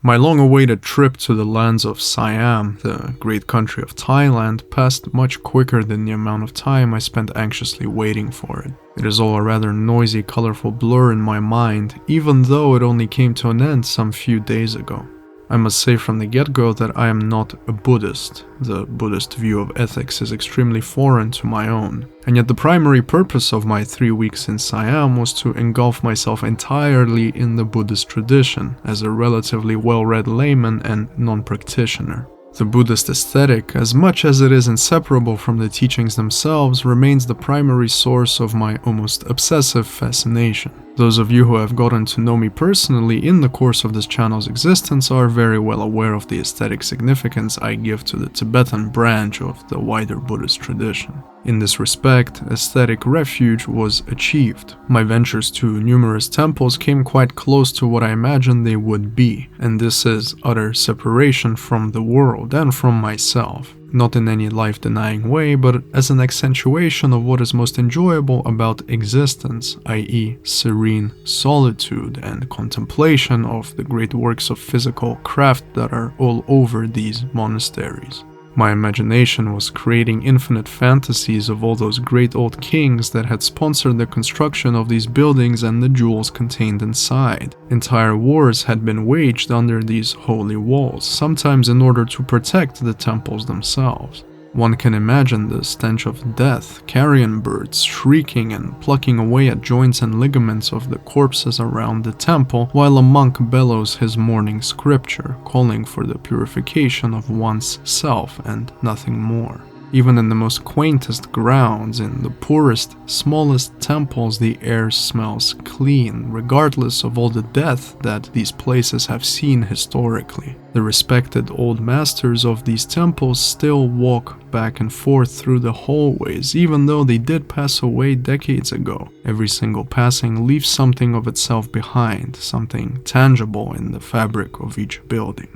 My long-awaited trip to the lands of Siam, the great country of Thailand, passed much quicker than the amount of time I spent anxiously waiting for it. It is all a rather noisy, colorful blur in my mind, even though it only came to an end some few days ago. I must say from the get-go that I am not a Buddhist. The Buddhist view of ethics is extremely foreign to my own, and yet the primary purpose of my 3 weeks in Siam was to engulf myself entirely in the Buddhist tradition as a relatively well-read layman and non-practitioner. The Buddhist aesthetic, as much as it is inseparable from the teachings themselves, remains the primary source of my almost obsessive fascination. Those of you who have gotten to know me personally in the course of this channel's existence are very well aware of the aesthetic significance I give to the Tibetan branch of the wider Buddhist tradition. In this respect, aesthetic refuge was achieved. My ventures to numerous temples came quite close to what I imagined they would be, and this is utter separation from the world and from myself. Not in any life-denying way, but as an accentuation of what is most enjoyable about existence, i.e. serene solitude and contemplation of the great works of physical craft that are all over these monasteries. My imagination was creating infinite fantasies of all those great old kings that had sponsored the construction of these buildings and the jewels contained inside. Entire wars had been waged under these holy walls, sometimes in order to protect the temples themselves. One can imagine the stench of death, carrion birds shrieking and plucking away at joints and ligaments of the corpses around the temple, while a monk bellows his morning scripture, calling for the purification of one's self and nothing more. Even in the most quaintest grounds, in the poorest, smallest temples, the air smells clean, regardless of all the death that these places have seen historically. The respected old masters of these temples still walk back and forth through the hallways, even though they did pass away decades ago. Every single passing leaves something of itself behind, something tangible in the fabric of each building.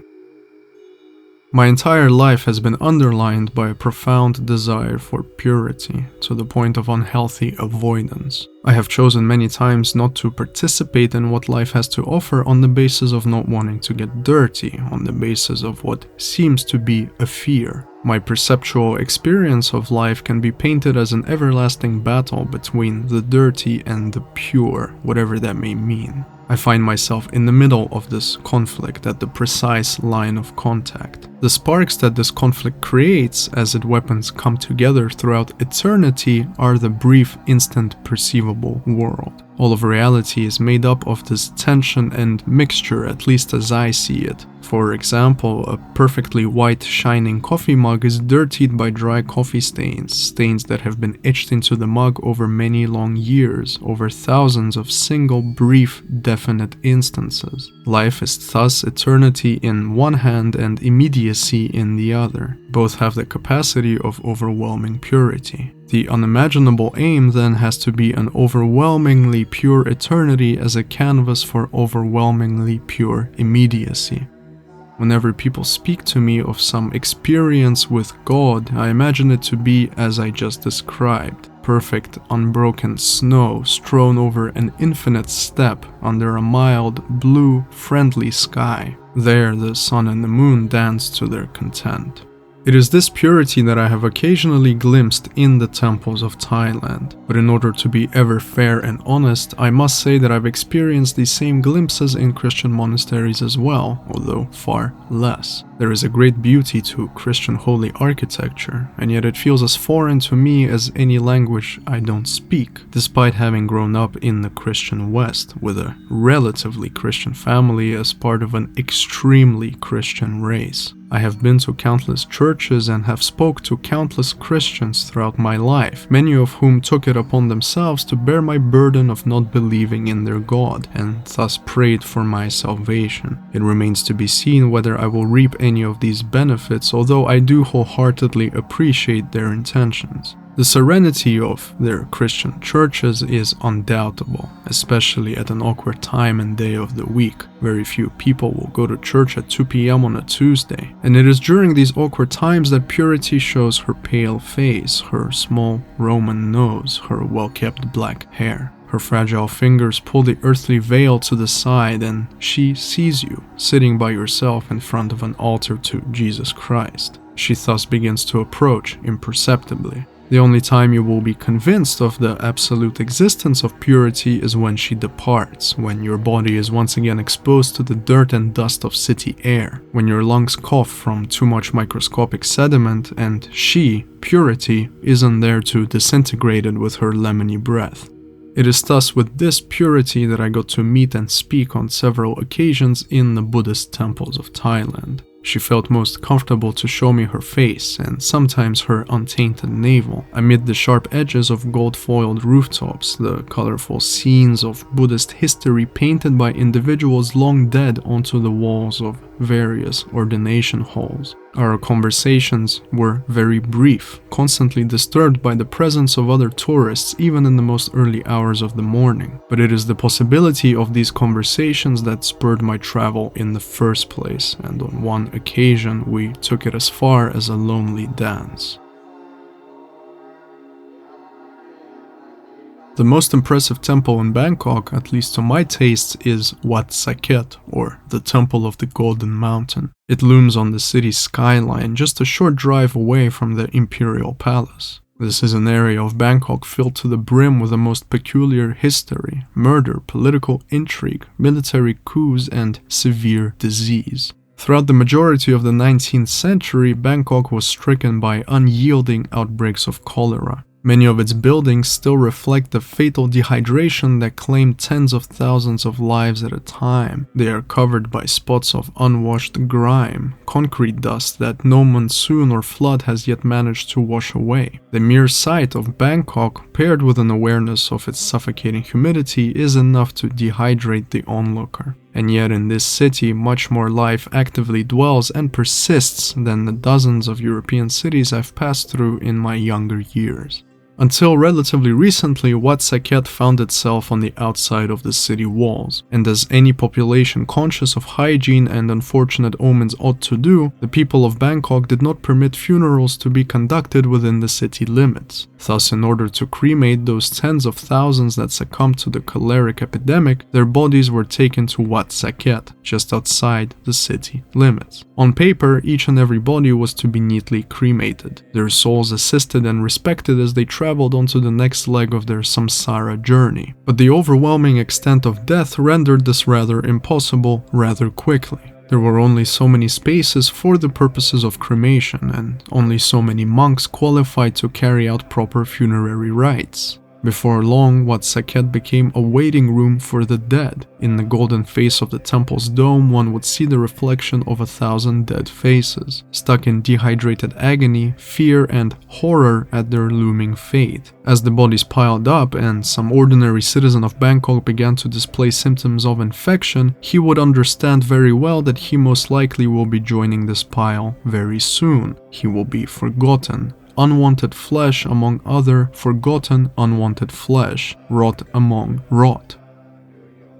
My entire life has been underlined by a profound desire for purity, to the point of unhealthy avoidance. I have chosen many times not to participate in what life has to offer on the basis of not wanting to get dirty, on the basis of what seems to be a fear. My perceptual experience of life can be painted as an everlasting battle between the dirty and the pure, whatever that may mean. I find myself in the middle of this conflict at the precise line of contact. The sparks that this conflict creates as its weapons come together throughout eternity are the brief, instant, perceivable world. All of reality is made up of this tension and mixture, at least as I see it. For example, a perfectly white, shining coffee mug is dirtied by dry coffee stains that have been etched into the mug over many long years, over thousands of single, brief, definite instances. Life is thus eternity in one hand and immediacy in the other. Both have the capacity of overwhelming purity. The unimaginable aim then has to be an overwhelmingly pure eternity as a canvas for overwhelmingly pure immediacy. Whenever people speak to me of some experience with God, I imagine it to be as I just described. Perfect, unbroken snow strewn over an infinite steppe under a mild, blue, friendly sky. There the sun and the moon dance to their content. It is this purity that I have occasionally glimpsed in the temples of Thailand, but in order to be ever fair and honest, I must say that I've experienced these same glimpses in Christian monasteries as well, although far less. There is a great beauty to Christian holy architecture, and yet it feels as foreign to me as any language I don't speak, despite having grown up in the Christian West, with a relatively Christian family as part of an extremely Christian race. I have been to countless churches and have spoke to countless Christians throughout my life, many of whom took it upon themselves to bear my burden of not believing in their God, and thus prayed for my salvation. It remains to be seen whether I will reap any of these benefits, although I do wholeheartedly appreciate their intentions. The serenity of their Christian churches is undoubtable, especially at an awkward time and day of the week. Very few people will go to church at 2 p.m. on a Tuesday, and it is during these awkward times that purity shows her pale face, her small Roman nose, her well-kept black hair. Her fragile fingers pull the earthly veil to the side, and she sees you, sitting by yourself in front of an altar to Jesus Christ. She thus begins to approach imperceptibly. The only time you will be convinced of the absolute existence of purity is when she departs, when your body is once again exposed to the dirt and dust of city air, when your lungs cough from too much microscopic sediment, and she, purity, isn't there to disintegrate it with her lemony breath. It is thus with this purity that I got to meet and speak on several occasions in the Buddhist temples of Thailand. She felt most comfortable to show me her face, and sometimes her untainted navel, amid the sharp edges of gold-foiled rooftops, the colorful scenes of Buddhist history painted by individuals long dead onto the walls of various ordination halls. Our conversations were very brief, constantly disturbed by the presence of other tourists even in the most early hours of the morning. But it is the possibility of these conversations that spurred my travel in the first place, and on one occasion we took it as far as a lonely dance. The most impressive temple in Bangkok, at least to my taste, is Wat Saket, or the Temple of the Golden Mountain. It looms on the city's skyline, just a short drive away from the Imperial Palace. This is an area of Bangkok filled to the brim with the most peculiar history, murder, political intrigue, military coups, and severe disease. Throughout the majority of the 19th century, Bangkok was stricken by unyielding outbreaks of cholera. Many of its buildings still reflect the fatal dehydration that claimed tens of thousands of lives at a time. They are covered by spots of unwashed grime, concrete dust that no monsoon or flood has yet managed to wash away. The mere sight of Bangkok, paired with an awareness of its suffocating humidity, is enough to dehydrate the onlooker. And yet in this city, much more life actively dwells and persists than the dozens of European cities I've passed through in my younger years. Until relatively recently, Wat Saket found itself on the outside of the city walls, and as any population conscious of hygiene and unfortunate omens ought to do, the people of Bangkok did not permit funerals to be conducted within the city limits. Thus, in order to cremate those tens of thousands that succumbed to the choleric epidemic, their bodies were taken to Wat Saket, just outside the city limits. On paper, each and every body was to be neatly cremated, their souls assisted and respected as they traveled onto the next leg of their samsara journey. But the overwhelming extent of death rendered this rather impossible rather quickly. There were only so many spaces for the purposes of cremation, and only so many monks qualified to carry out proper funerary rites. Before long, Wat Saket became a waiting room for the dead. In the golden face of the temple's dome, one would see the reflection of 1,000 dead faces, stuck in dehydrated agony, fear, and horror at their looming fate. As the bodies piled up and some ordinary citizen of Bangkok began to display symptoms of infection, he would understand very well that he most likely will be joining this pile very soon. He will be forgotten. Unwanted flesh among other forgotten unwanted flesh, rot among rot.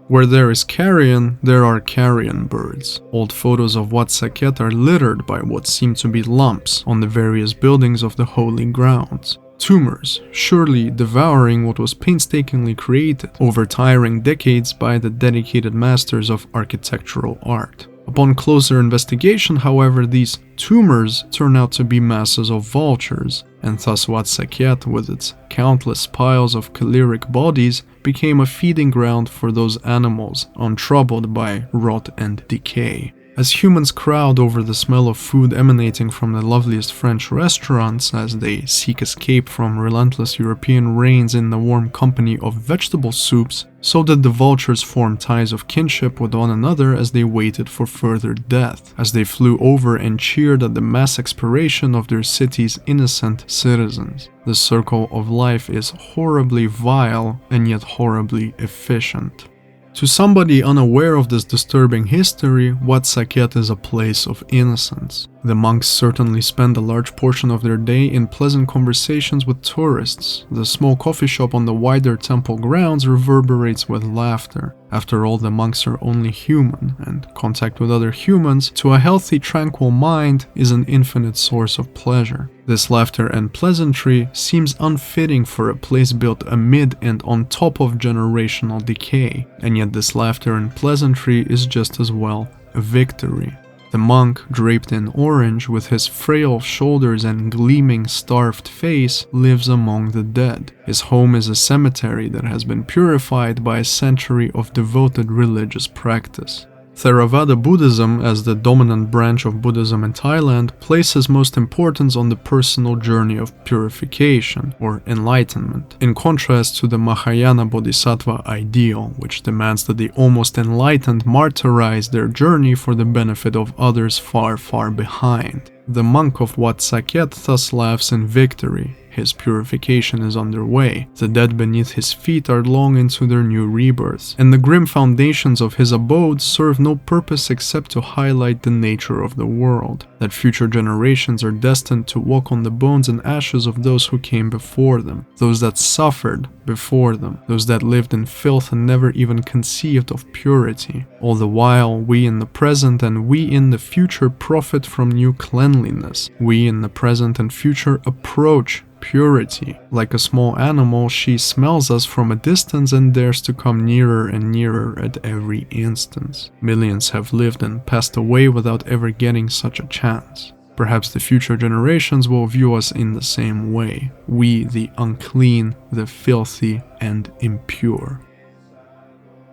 Where there is carrion, there are carrion birds. Old photos of Wat Saket are littered by what seem to be lumps on the various buildings of the holy grounds. Tumors, surely devouring what was painstakingly created over tiring decades by the dedicated masters of architectural art. Upon closer investigation, however, these tumors turn out to be masses of vultures, and thus Wat Saket, with its countless piles of choleric bodies, became a feeding ground for those animals, untroubled by rot and decay. As humans crowd over the smell of food emanating from the loveliest French restaurants as they seek escape from relentless European rains in the warm company of vegetable soups, so did the vultures form ties of kinship with one another as they waited for further death, as they flew over and cheered at the mass expiration of their city's innocent citizens. The circle of life is horribly vile and yet horribly efficient. To somebody unaware of this disturbing history, Wat Saket is a place of innocence. The monks certainly spend a large portion of their day in pleasant conversations with tourists. The small coffee shop on the wider temple grounds reverberates with laughter. After all, the monks are only human, and contact with other humans, to a healthy, tranquil mind, is an infinite source of pleasure. This laughter and pleasantry seems unfitting for a place built amid and on top of generational decay, and yet this laughter and pleasantry is just as well a victory. The monk, draped in orange, with his frail shoulders and gleaming, starved face, lives among the dead. His home is a cemetery that has been purified by a century of devoted religious practice. Theravada Buddhism, as the dominant branch of Buddhism in Thailand, places most importance on the personal journey of purification, or enlightenment, in contrast to the Mahayana Bodhisattva ideal, which demands that the almost enlightened martyrize their journey for the benefit of others far, far behind. The monk of Wat Saket thus laughs in victory. His purification is underway, the dead beneath his feet are long into their new rebirths, and the grim foundations of his abode serve no purpose except to highlight the nature of the world, that future generations are destined to walk on the bones and ashes of those who came before them, those that suffered before them, those that lived in filth and never even conceived of purity. All the while, we in the present and we in the future profit from new cleanliness. We in the present and future approach purity. Like a small animal, she smells us from a distance and dares to come nearer and nearer at every instance. Millions have lived and passed away without ever getting such a chance. Perhaps the future generations will view us in the same way. We, the unclean, the filthy, and impure.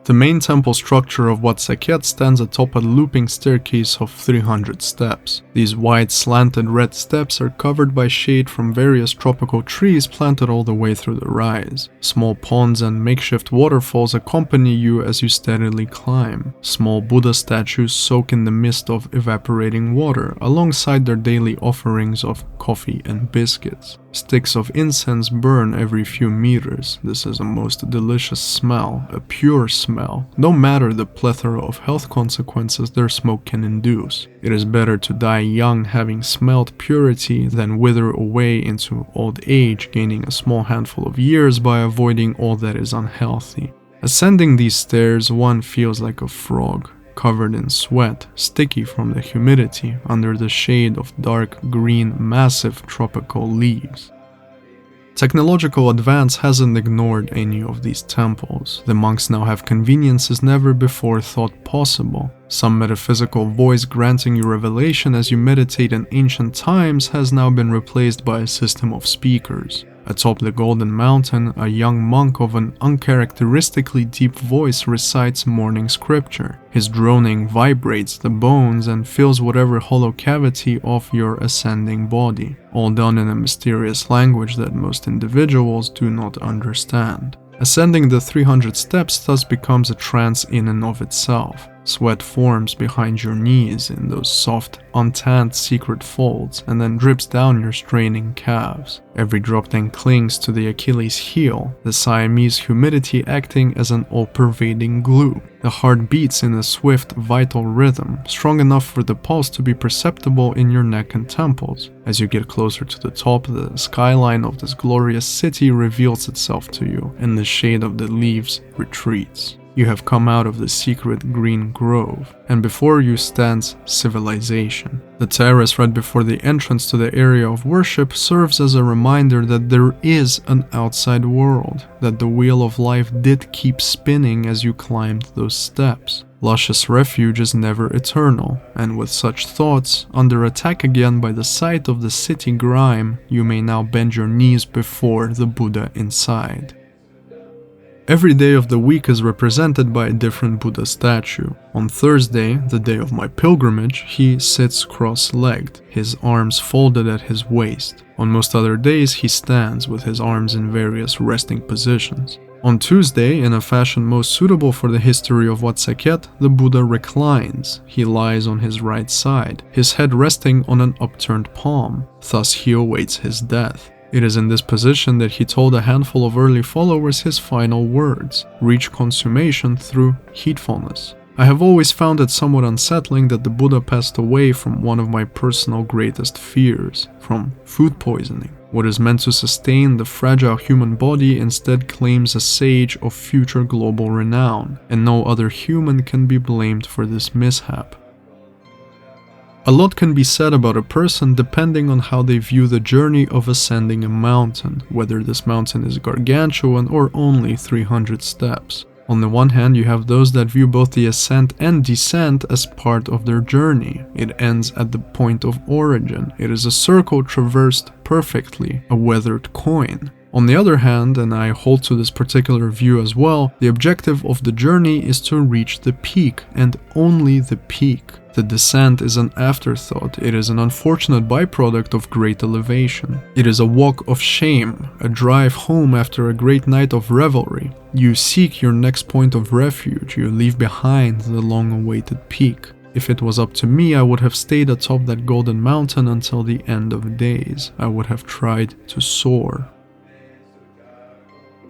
The main temple structure of Wat Saket stands atop a looping staircase of 300 steps. These wide, slanted red steps are covered by shade from various tropical trees planted all the way through the rise. Small ponds and makeshift waterfalls accompany you as you steadily climb. Small Buddha statues soak in the mist of evaporating water, alongside their daily offerings of coffee and biscuits. Sticks of incense burn every few meters. This is a most delicious smell, a pure smell, no matter the plethora of health consequences their smoke can induce. It is better to die young having smelled purity than wither away into old age, gaining a small handful of years by avoiding all that is unhealthy. Ascending these stairs, one feels like a frog, covered in sweat, sticky from the humidity, under the shade of dark green, massive tropical leaves. Technological advance hasn't ignored any of these temples. The monks now have conveniences never before thought possible. Some metaphysical voice granting you revelation as you meditate in ancient times has now been replaced by a system of speakers. Atop the Golden Mountain, a young monk of an uncharacteristically deep voice recites morning scripture. His droning vibrates the bones and fills whatever hollow cavity of your ascending body, all done in a mysterious language that most individuals do not understand. Ascending the 300 steps thus becomes a trance in and of itself. Sweat forms behind your knees in those soft, untanned secret folds and then drips down your straining calves. Every drop then clings to the Achilles heel, the Siamese humidity acting as an all-pervading glue. The heart beats in a swift, vital rhythm, strong enough for the pulse to be perceptible in your neck and temples. As you get closer to the top, the skyline of this glorious city reveals itself to you, and the shade of the leaves retreats. You have come out of the secret green grove, and before you stands civilization. The terrace right before the entrance to the area of worship serves as a reminder that there is an outside world, that the wheel of life did keep spinning as you climbed those steps. Luscious refuge is never eternal, and with such thoughts, under attack again by the sight of the city grime, you may now bend your knees before the Buddha inside. Every day of the week is represented by a different Buddha statue. On Thursday, the day of my pilgrimage, he sits cross-legged, his arms folded at his waist. On most other days, he stands with his arms in various resting positions. On Tuesday, in a fashion most suitable for the history of Wat Saket, the Buddha reclines. He lies on his right side, his head resting on an upturned palm. Thus he awaits his death. It is in this position that he told a handful of early followers his final words: reach consummation through heedfulness. I have always found it somewhat unsettling that the Buddha passed away from one of my personal greatest fears, from food poisoning. What is meant to sustain the fragile human body instead claims a sage of future global renown, and no other human can be blamed for this mishap. A lot can be said about a person depending on how they view the journey of ascending a mountain, whether this mountain is gargantuan or only 300 steps. On the one hand, you have those that view both the ascent and descent as part of their journey. It ends at the point of origin. It is a circle traversed perfectly, a weathered coin. On the other hand, and I hold to this particular view as well, the objective of the journey is to reach the peak, and only the peak. The descent is an afterthought. It is an unfortunate byproduct of great elevation. It is a walk of shame, a drive home after a great night of revelry. You seek your next point of refuge, you leave behind the long-awaited peak. If it was up to me, I would have stayed atop that golden mountain until the end of days. I would have tried to soar.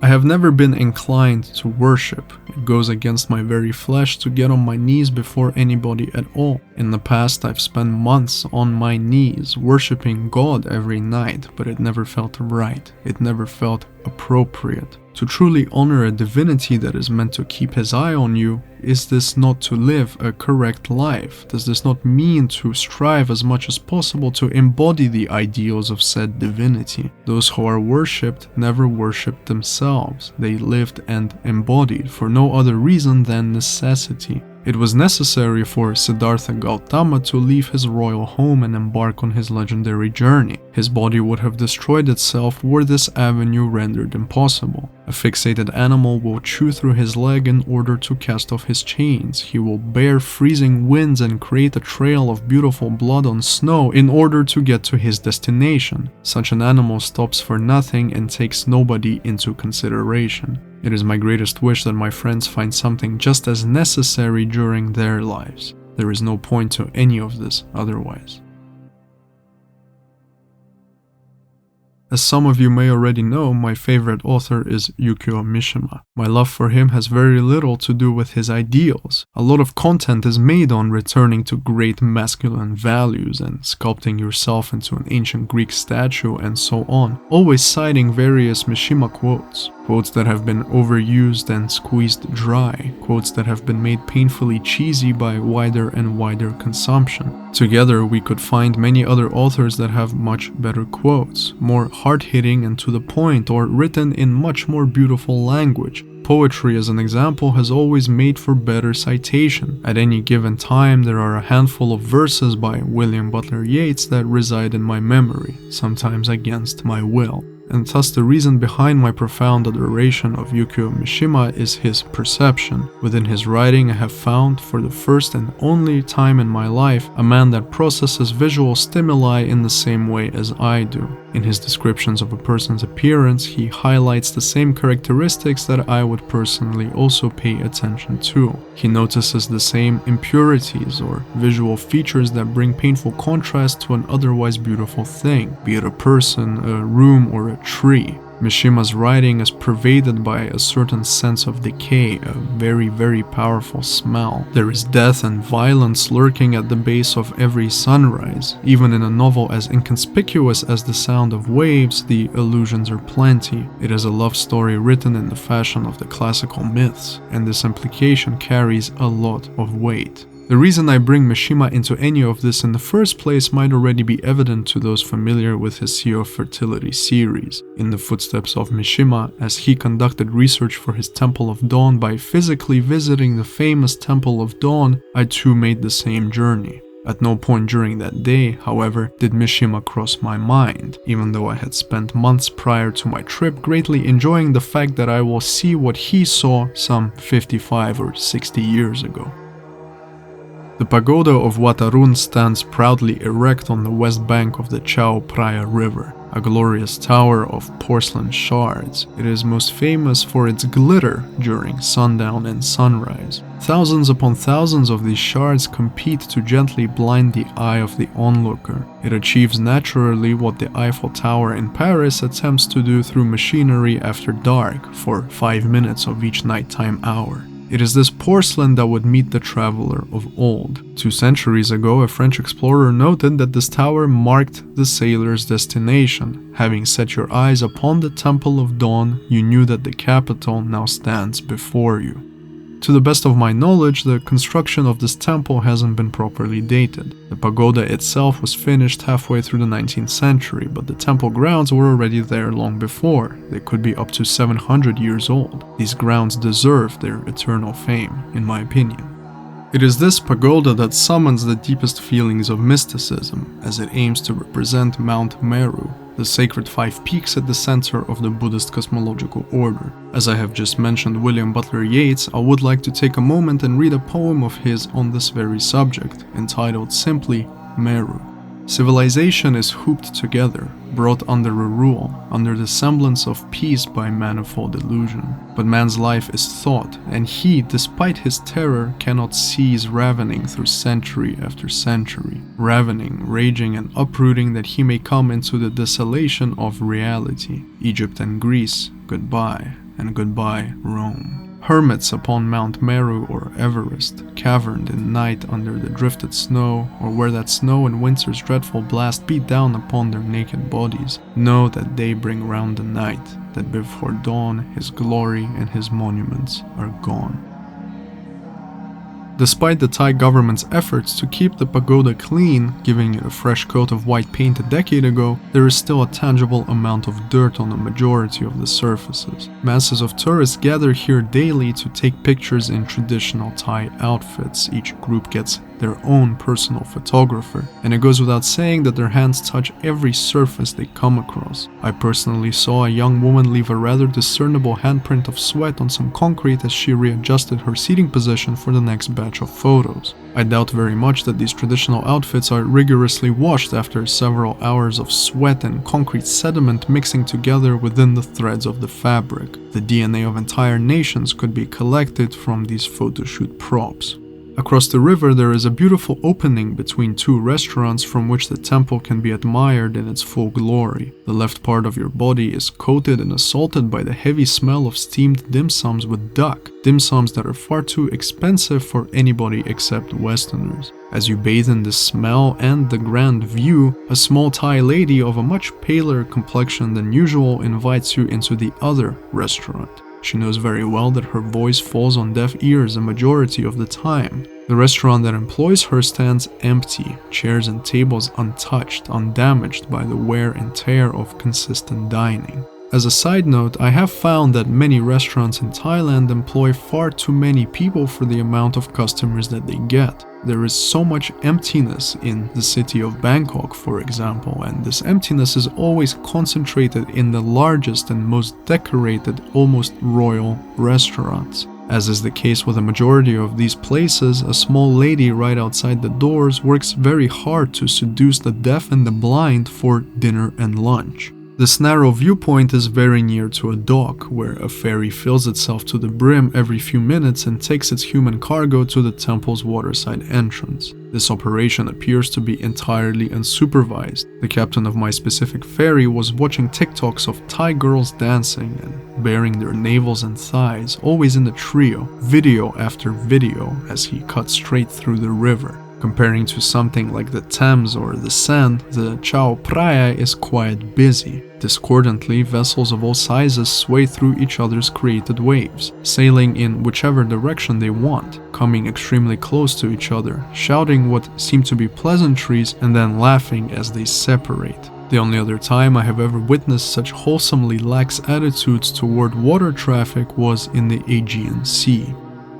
I have never been inclined to worship. It goes against my very flesh to get on my knees before anybody at all. In the past, I've spent months on my knees, worshipping God every night, but it never felt right. It never felt appropriate. To truly honor a divinity that is meant to keep his eye on you, is this not to live a correct life? Does this not mean to strive as much as possible to embody the ideals of said divinity? Those who are worshipped never worshipped themselves. They lived and embodied for no other reason than necessity. It was necessary for Siddhartha Gautama to leave his royal home and embark on his legendary journey. His body would have destroyed itself were this avenue rendered impossible. A fixated animal will chew through his leg in order to cast off his chains. He will bear freezing winds and create a trail of beautiful blood on snow in order to get to his destination. Such an animal stops for nothing and takes nobody into consideration. It is my greatest wish that my friends find something just as necessary during their lives. There is no point to any of this otherwise. As some of you may already know, my favorite author is Yukio Mishima. My love for him has very little to do with his ideals. A lot of content is made on returning to great masculine values and sculpting yourself into an ancient Greek statue and so on, always citing various Mishima quotes. Quotes that have been overused and squeezed dry, quotes that have been made painfully cheesy by wider and wider consumption. Together, we could find many other authors that have much better quotes, more hard-hitting and to the point, or written in much more beautiful language. Poetry, as an example, has always made for better citation. At any given time, there are a handful of verses by William Butler Yeats that reside in my memory, sometimes against my will. And thus the reason behind my profound adoration of Yukio Mishima is his perception. Within his writing, I have found, for the first and only time in my life, a man that processes visual stimuli in the same way as I do. In his descriptions of a person's appearance, he highlights the same characteristics that I would personally also pay attention to. He notices the same impurities or visual features that bring painful contrast to an otherwise beautiful thing, be it a person, a room, or a tree. Mishima's writing is pervaded by a certain sense of decay, a very, very powerful smell. There is death and violence lurking at the base of every sunrise. Even in a novel as inconspicuous as The Sound of Waves, the illusions are plenty. It is a love story written in the fashion of the classical myths, and this implication carries a lot of weight. The reason I bring Mishima into any of this in the first place might already be evident to those familiar with his Sea of Fertility series. In the footsteps of Mishima, as he conducted research for his Temple of Dawn by physically visiting the famous Temple of Dawn, I too made the same journey. At no point during that day, however, did Mishima cross my mind, even though I had spent months prior to my trip greatly enjoying the fact that I will see what he saw some 55 or 60 years ago. The pagoda of Wat Arun stands proudly erect on the west bank of the Chao Phraya River, a glorious tower of porcelain shards. It is most famous for its glitter during sundown and sunrise. Thousands upon thousands of these shards compete to gently blind the eye of the onlooker. It achieves naturally what the Eiffel Tower in Paris attempts to do through machinery after dark for 5 minutes of each nighttime hour. It is this porcelain that would meet the traveler of old. 2 centuries ago, a French explorer noted that this tower marked the sailor's destination. Having set your eyes upon the Temple of Dawn, you knew that the capital now stands before you. To the best of my knowledge, the construction of this temple hasn't been properly dated. The pagoda itself was finished halfway through the 19th century, but the temple grounds were already there long before. They could be up to 700 years old. These grounds deserve their eternal fame, in my opinion. It is this pagoda that summons the deepest feelings of mysticism, as it aims to represent Mount Meru, the sacred 5 peaks at the center of the Buddhist cosmological order. As I have just mentioned William Butler Yeats, I would like to take a moment and read a poem of his on this very subject, entitled simply Meru. Civilization is hooped together, brought under a rule, under the semblance of peace by manifold illusion. But man's life is thought, and he, despite his terror, cannot cease ravening through century after century, ravening, raging, and uprooting that he may come into the desolation of reality. Egypt and Greece, goodbye, and goodbye Rome. Hermits upon Mount Meru or Everest, caverned in night under the drifted snow, or where that snow in winter's dreadful blast beat down upon their naked bodies, know that they bring round the night, that before dawn his glory and his monuments are gone. Despite the Thai government's efforts to keep the pagoda clean, giving it a fresh coat of white paint a decade ago, there is still a tangible amount of dirt on the majority of the surfaces. Masses of tourists gather here daily to take pictures in traditional Thai outfits. Each group gets their own personal photographer, and it goes without saying that their hands touch every surface they come across. I personally saw a young woman leave a rather discernible handprint of sweat on some concrete as she readjusted her seating position for the next batch of photos. I doubt very much that these traditional outfits are rigorously washed after several hours of sweat and concrete sediment mixing together within the threads of the fabric. The DNA of entire nations could be collected from these photoshoot props. Across the river there is a beautiful opening between 2 restaurants from which the temple can be admired in its full glory. The left part of your body is coated and assaulted by the heavy smell of steamed dim sums with duck, dim sums that are far too expensive for anybody except Westerners. As you bathe in the smell and the grand view, a small Thai lady of a much paler complexion than usual invites you into the other restaurant. She knows very well that her voice falls on deaf ears a majority of the time. The restaurant that employs her stands empty, chairs and tables untouched, undamaged by the wear and tear of consistent dining. As a side note, I have found that many restaurants in Thailand employ far too many people for the amount of customers that they get. There is so much emptiness in the city of Bangkok, for example, and this emptiness is always concentrated in the largest and most decorated, almost royal restaurants. As is the case with a majority of these places, a small lady right outside the doors works very hard to seduce the deaf and the blind for dinner and lunch. This narrow viewpoint is very near to a dock, where a ferry fills itself to the brim every few minutes and takes its human cargo to the temple's waterside entrance. This operation appears to be entirely unsupervised. The captain of my specific ferry was watching TikToks of Thai girls dancing and baring their navels and thighs, always in a trio, video after video, as he cut straight through the river. Comparing to something like the Thames or the Seine, the Chao Phraya is quite busy. Discordantly, vessels of all sizes sway through each other's created waves, sailing in whichever direction they want, coming extremely close to each other, shouting what seem to be pleasantries and then laughing as they separate. The only other time I have ever witnessed such wholesomely lax attitudes toward water traffic was in the Aegean Sea.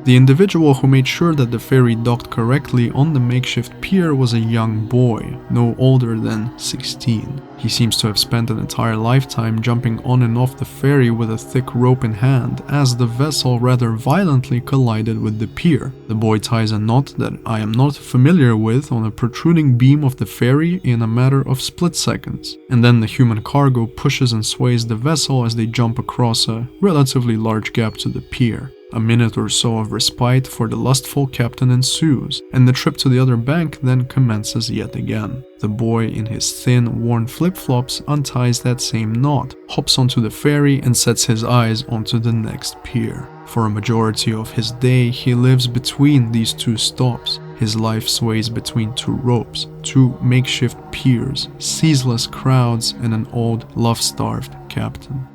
The individual who made sure that the ferry docked correctly on the makeshift pier was a young boy, no older than 16. He seems to have spent an entire lifetime jumping on and off the ferry with a thick rope in hand, as the vessel rather violently collided with the pier. The boy ties a knot that I am not familiar with on a protruding beam of the ferry in a matter of split seconds, and then the human cargo pushes and sways the vessel as they jump across a relatively large gap to the pier. A minute or so of respite for the lustful captain ensues, and the trip to the other bank then commences yet again. The boy in his thin, worn flip-flops unties that same knot, hops onto the ferry and sets his eyes onto the next pier. For a majority of his day, he lives between these two stops. His life sways between two ropes, two makeshift piers, ceaseless crowds, and an old, love-starved captain.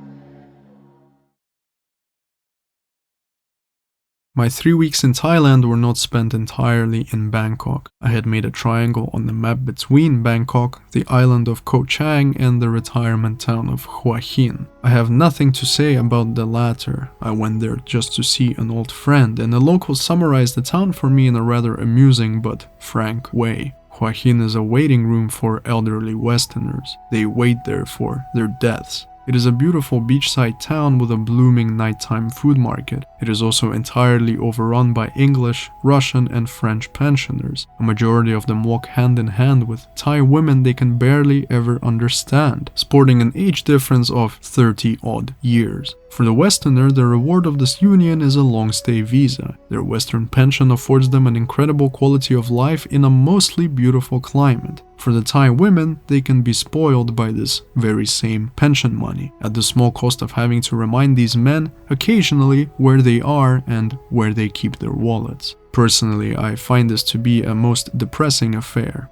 My 3 weeks in Thailand were not spent entirely in Bangkok. I had made a triangle on the map between Bangkok, the island of Koh Chang, and the retirement town of Hua Hin. I have nothing to say about the latter. I went there just to see an old friend, and the locals summarized the town for me in a rather amusing but frank way. Hua Hin is a waiting room for elderly Westerners. They wait there for their deaths. It is a beautiful beachside town with a blooming nighttime food market. It is also entirely overrun by English, Russian, and French pensioners. A majority of them walk hand in hand with Thai women they can barely ever understand, sporting an age difference of 30-odd years. For the Westerner, the reward of this union is a long-stay visa. Their Western pension affords them an incredible quality of life in a mostly beautiful climate. For the Thai women, they can be spoiled by this very same pension money, at the small cost of having to remind these men occasionally where they are and where they keep their wallets. Personally, I find this to be a most depressing affair.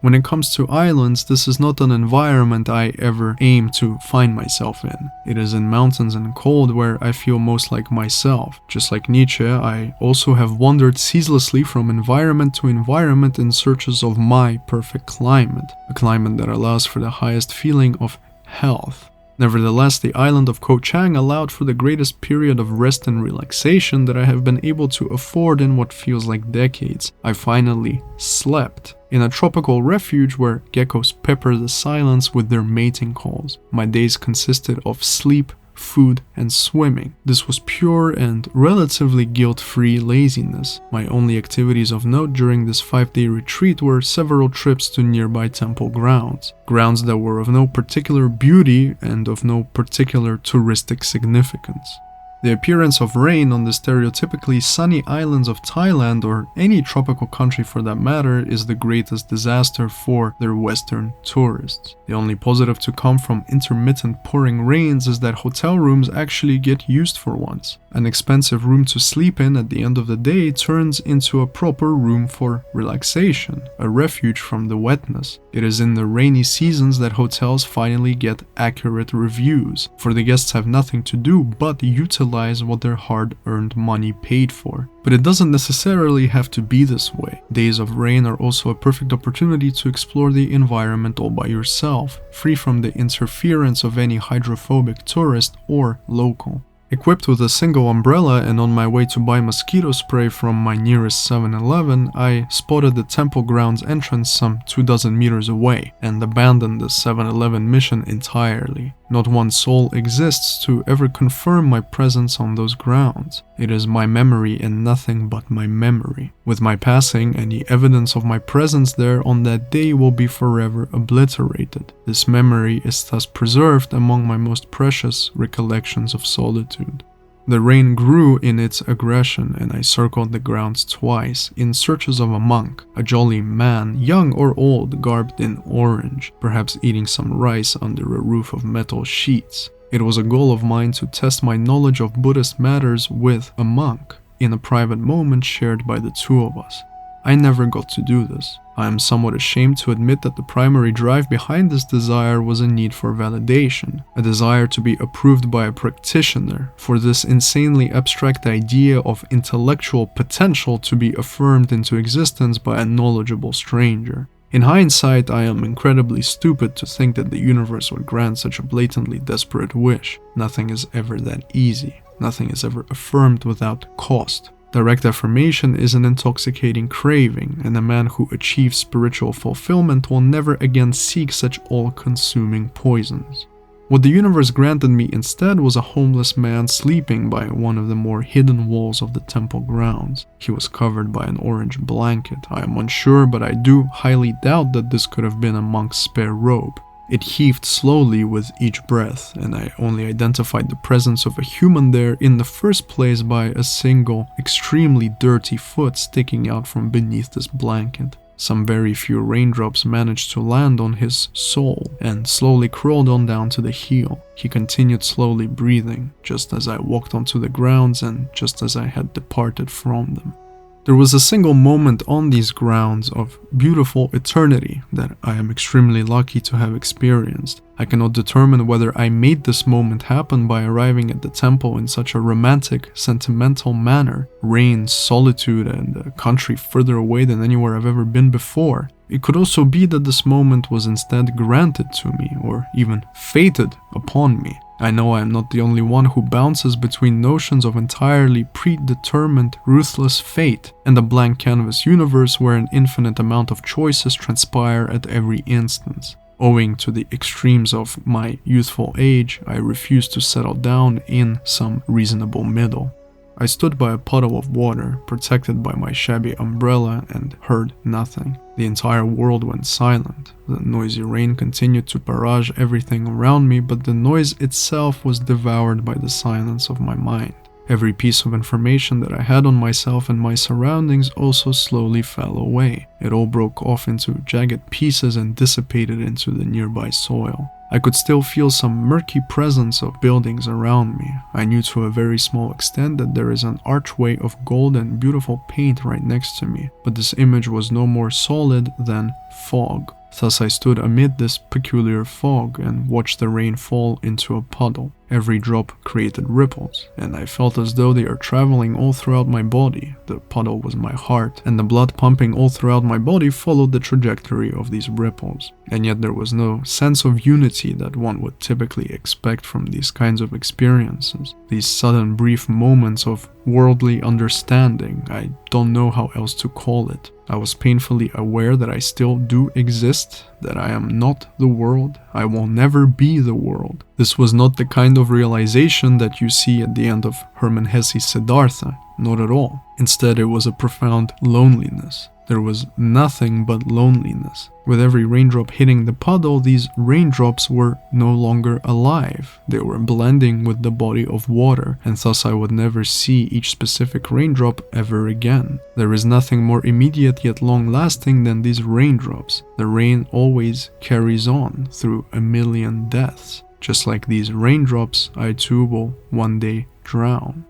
When it comes to islands, this is not an environment I ever aim to find myself in. It is in mountains and cold where I feel most like myself. Just like Nietzsche, I also have wandered ceaselessly from environment to environment in searches of my perfect climate, a climate that allows for the highest feeling of health. Nevertheless, the island of Koh Chang allowed for the greatest period of rest and relaxation that I have been able to afford in what feels like decades. I finally slept in a tropical refuge where geckos pepper the silence with their mating calls. My days consisted of sleep, food, and swimming. This was pure and relatively guilt-free laziness. My only activities of note during this 5-day retreat were several trips to nearby temple grounds that were of no particular beauty and of no particular touristic significance. The appearance of rain on the stereotypically sunny islands of Thailand, or any tropical country for that matter, is the greatest disaster for their Western tourists. The only positive to come from intermittent pouring rains is that hotel rooms actually get used for once. An expensive room to sleep in at the end of the day turns into a proper room for relaxation, a refuge from the wetness. It is in the rainy seasons that hotels finally get accurate reviews, for the guests have nothing to do but utilize what their hard-earned money paid for. But it doesn't necessarily have to be this way. Days of rain are also a perfect opportunity to explore the environment all by yourself, free from the interference of any hydrophobic tourist or local. Equipped with a single umbrella and on my way to buy mosquito spray from my nearest 7-Eleven, I spotted the temple grounds entrance some 24 meters away and abandoned the 7-Eleven mission entirely. Not one soul exists to ever confirm my presence on those grounds. It is my memory and nothing but my memory. With my passing, any evidence of my presence there on that day will be forever obliterated. This memory is thus preserved among my most precious recollections of solitude. The rain grew in its aggression, and I circled the grounds twice, in searches of a monk, a jolly man, young or old, garbed in orange, perhaps eating some rice under a roof of metal sheets. It was a goal of mine to test my knowledge of Buddhist matters with a monk, in a private moment shared by the two of us. I never got to do this. I am somewhat ashamed to admit that the primary drive behind this desire was a need for validation, a desire to be approved by a practitioner, for this insanely abstract idea of intellectual potential to be affirmed into existence by a knowledgeable stranger. In hindsight, I am incredibly stupid to think that the universe would grant such a blatantly desperate wish. Nothing is ever that easy. Nothing is ever affirmed without cost. Direct affirmation is an intoxicating craving, and a man who achieves spiritual fulfillment will never again seek such all-consuming poisons. What the universe granted me instead was a homeless man sleeping by one of the more hidden walls of the temple grounds. He was covered by an orange blanket. I am unsure, but I do highly doubt that this could have been a monk's spare robe. It heaved slowly with each breath, and I only identified the presence of a human there in the first place by a single, extremely dirty foot sticking out from beneath this blanket. Some very few raindrops managed to land on his sole and slowly crawled on down to the heel. He continued slowly breathing, just as I walked onto the grounds and just as I had departed from them. There was a single moment on these grounds of beautiful eternity that I am extremely lucky to have experienced. I cannot determine whether I made this moment happen by arriving at the temple in such a romantic, sentimental manner. Rain, solitude, and a country further away than anywhere I've ever been before. It could also be that this moment was instead granted to me, or even fated upon me. I know I am not the only one who bounces between notions of entirely predetermined, ruthless fate and a blank canvas universe where an infinite amount of choices transpire at every instance. Owing to the extremes of my youthful age, I refused to settle down in some reasonable middle. I stood by a puddle of water, protected by my shabby umbrella, and heard nothing. The entire world went silent. The noisy rain continued to barrage everything around me, but the noise itself was devoured by the silence of my mind. Every piece of information that I had on myself and my surroundings also slowly fell away. It all broke off into jagged pieces and dissipated into the nearby soil. I could still feel some murky presence of buildings around me. I knew to a very small extent that there is an archway of gold and beautiful paint right next to me, but this image was no more solid than fog. Thus I stood amid this peculiar fog and watched the rain fall into a puddle. Every drop created ripples, and I felt as though they are traveling all throughout my body. The puddle was my heart, and the blood pumping all throughout my body followed the trajectory of these ripples. And yet there was no sense of unity that one would typically expect from these kinds of experiences. These sudden brief moments of worldly understanding, I don't know how else to call it. I was painfully aware that I still do exist, that I am not the world, I will never be the world. This was not the kind of realization that you see at the end of Hermann Hesse's Siddhartha, not at all. Instead, it was a profound loneliness. There was nothing but loneliness. With every raindrop hitting the puddle, these raindrops were no longer alive. They were blending with the body of water, and thus I would never see each specific raindrop ever again. There is nothing more immediate yet long-lasting than these raindrops. The rain always carries on through a million deaths. Just like these raindrops, I too will one day drown.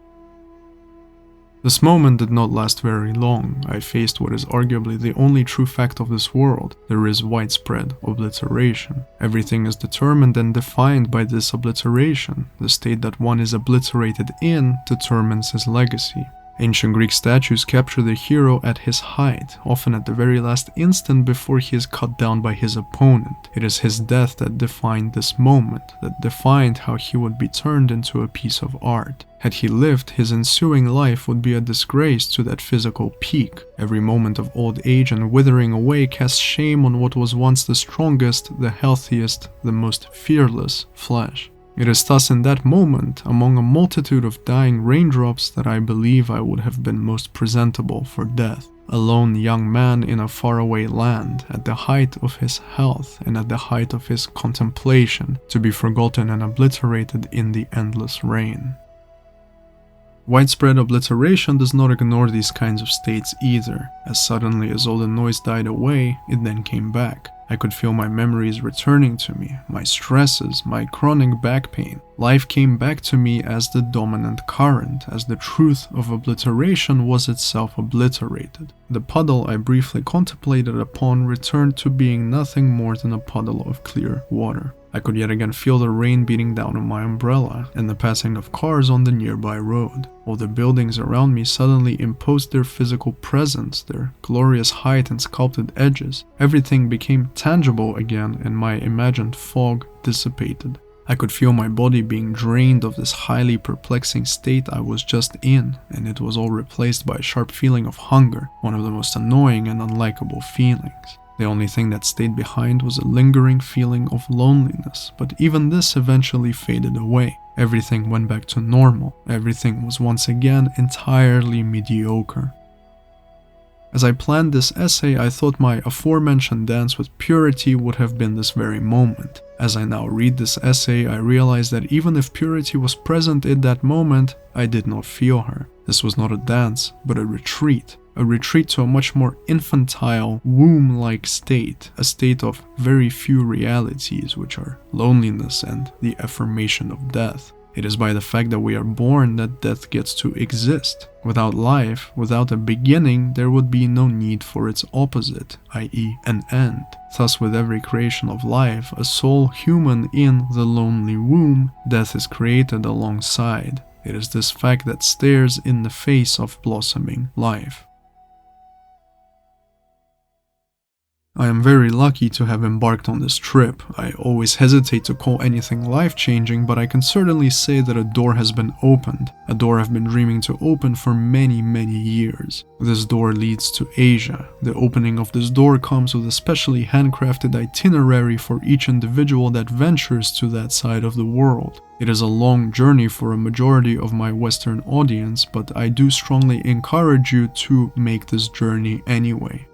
This moment did not last very long. I faced what is arguably the only true fact of this world. There is widespread obliteration. Everything is determined and defined by this obliteration. The state that one is obliterated in determines his legacy. Ancient Greek statues capture the hero at his height, often at the very last instant before he is cut down by his opponent. It is his death that defined this moment, that defined how he would be turned into a piece of art. Had he lived, his ensuing life would be a disgrace to that physical peak. Every moment of old age and withering away casts shame on what was once the strongest, the healthiest, the most fearless flesh. It is thus in that moment, among a multitude of dying raindrops, that I believe I would have been most presentable for death. A lone young man in a faraway land, at the height of his health and at the height of his contemplation, to be forgotten and obliterated in the endless rain. Widespread obliteration does not ignore these kinds of states either. As suddenly as all the noise died away, it then came back. I could feel my memories returning to me, my stresses, my chronic back pain. Life came back to me as the dominant current, as the truth of obliteration was itself obliterated. The puddle I briefly contemplated upon returned to being nothing more than a puddle of clear water. I could yet again feel the rain beating down on my umbrella and the passing of cars on the nearby road. All the buildings around me suddenly imposed their physical presence, their glorious height and sculpted edges. Everything became tangible again and my imagined fog dissipated. I could feel my body being drained of this highly perplexing state I was just in, and it was all replaced by a sharp feeling of hunger, one of the most annoying and unlikable feelings. The only thing that stayed behind was a lingering feeling of loneliness, but even this eventually faded away. Everything went back to normal. Everything was once again entirely mediocre. As I planned this essay, I thought my aforementioned dance with Purity would have been this very moment. As I now read this essay, I realize that even if Purity was present in that moment, I did not feel her. This was not a dance, but a retreat to a much more infantile, womb-like state, a state of very few realities, which are loneliness and the affirmation of death. It is by the fact that we are born that death gets to exist. Without life, without a beginning, there would be no need for its opposite, i.e. an end. Thus, with every creation of life, a sole human in the lonely womb, death is created alongside. It is this fact that stares in the face of blossoming life. I am very lucky to have embarked on this trip. I always hesitate to call anything life-changing, but I can certainly say that a door has been opened, a door I've been dreaming to open for many, many years. This door leads to Asia. The opening of this door comes with a specially handcrafted itinerary for each individual that ventures to that side of the world. It is a long journey for a majority of my Western audience, but I do strongly encourage you to make this journey anyway.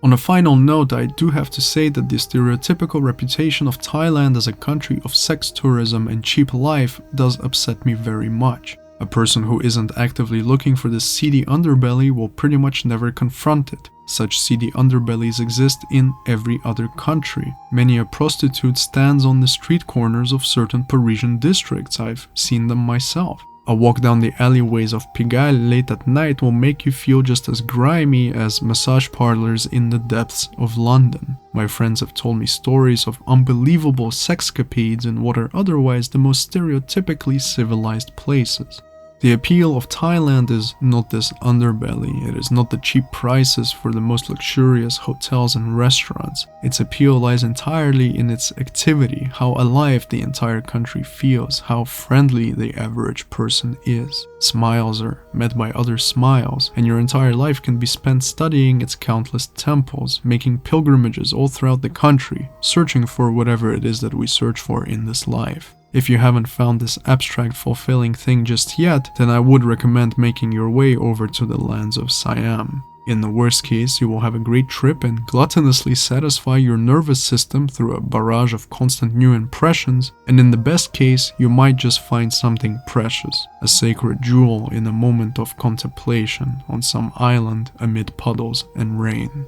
On a final note, I do have to say that the stereotypical reputation of Thailand as a country of sex tourism and cheap life does upset me very much. A person who isn't actively looking for this seedy underbelly will pretty much never confront it. Such seedy underbellies exist in every other country. Many a prostitute stands on the street corners of certain Parisian districts. I've seen them myself. A walk down the alleyways of Pigalle late at night will make you feel just as grimy as massage parlors in the depths of London. My friends have told me stories of unbelievable sexcapades in what are otherwise the most stereotypically civilized places. The appeal of Thailand is not this underbelly, it is not the cheap prices for the most luxurious hotels and restaurants. Its appeal lies entirely in its activity, how alive the entire country feels, how friendly the average person is. Smiles are met by other smiles, and your entire life can be spent studying its countless temples, making pilgrimages all throughout the country, searching for whatever it is that we search for in this life. If you haven't found this abstract fulfilling thing just yet, then I would recommend making your way over to the lands of Siam. In the worst case, you will have a great trip and gluttonously satisfy your nervous system through a barrage of constant new impressions, and in the best case, you might just find something precious, a sacred jewel in a moment of contemplation on some island amid puddles and rain.